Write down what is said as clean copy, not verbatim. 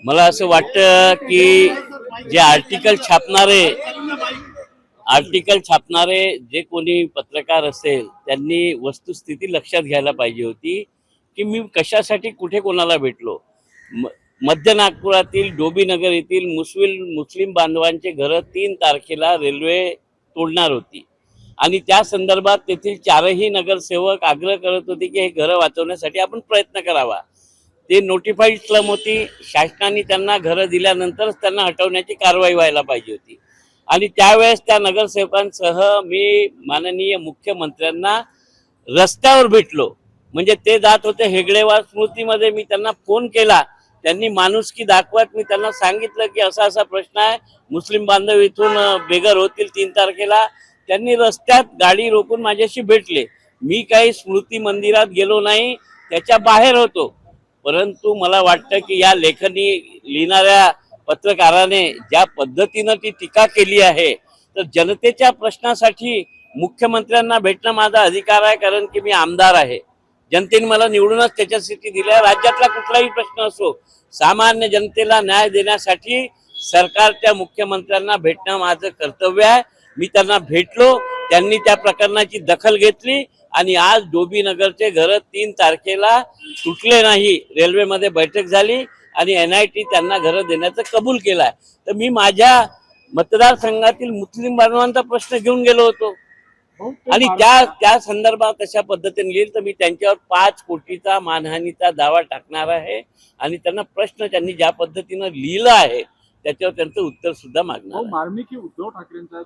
मला असं वाटतं की जे आर्टिकल छापणारे जे कोणी पत्रकार असेल त्यांनी वस्तुस्थिती लक्षात घ्यायला पाहिजे होती की मी कशासाठी कुठे कोणाला भेटलो. म- मध्य नागपुरातील डोबीनगर येथील मुस्लिम बांधवांचे घर 3 तारखेला रेल्वे तोडणार होती आणि त्या संदर्भात तेथील 4ही नगरसेवक आग्रह करत होते की हे घर वाचवण्यासाठी आपण प्रयत्न करावा. ते नोटिफाईड स्लम होती. शासनाने त्यांना घरं दिल्यानंतरच त्यांना हटवण्याची कारवाई व्हायला पाहिजे होती. आणि त्यावेळेस त्या नगरसेवकांसह मी माननीय मुख्यमंत्र्यांना रस्त्यावर भेटलो. म्हणजे ते जात होते हेगडेवार स्मृतीमध्ये. मी त्यांना फोन केला. त्यांनी माणुसकी दाखवत मी त्यांना सांगितलं की असा असा प्रश्न आहे, मुस्लिम बांधव इथून बेघर होतील 3 तारखेला. त्यांनी रस्त्यात गाडी रोखून माझ्याशी भेटले. मी काही स्मृती मंदिरात गेलो नाही, त्याच्या बाहेर होतो. परंतु मला वाटतं की या लेखनी लिहिणाऱ्या पत्रकाराने ज्या पद्धतीनं ती टीका केली आहे, तर जनतेच्या प्रश्नासाठी मुख्यमंत्र्यांना भेटणं माझा अधिकार आहे, कारण की मी आमदार आहे. जनतेने मला निवडूनच त्याच्यासाठी दिलं. राज्यातला कुठलाही प्रश्न असो, सामान्य जनतेला न्याय देण्यासाठी सरकारच्या मुख्यमंत्र्यांना भेटणं माझं कर्तव्य आहे. मी त्यांना भेटलो. त्यांनी त्या प्रकरणाची दखल घेतली आणि आज डोबीनगरचे घर 3 तारखेला सुटले नाही. रेल्वेमध्ये बैठक झाली आणि NIT त्यांना घरं देण्याचं कबूल केलं आहे. तर मी माझ्या मतदारसंघातील मुस्लिम बांधवांचा प्रश्न घेऊन गेलो होतो आणि त्या संदर्भात तशा पद्धतीने लिहिलं. तर मी त्यांच्यावर 5 कोटीचा मानहानीचा दावा टाकणार आहे आणि त्यांना प्रश्न त्यांनी ज्या पद्धतीनं लिहिलं आहे त्याच्यावर त्यांचं उत्तर सुद्धा मागणार आहे. मार्मिक उद्धव ठाकरेंचा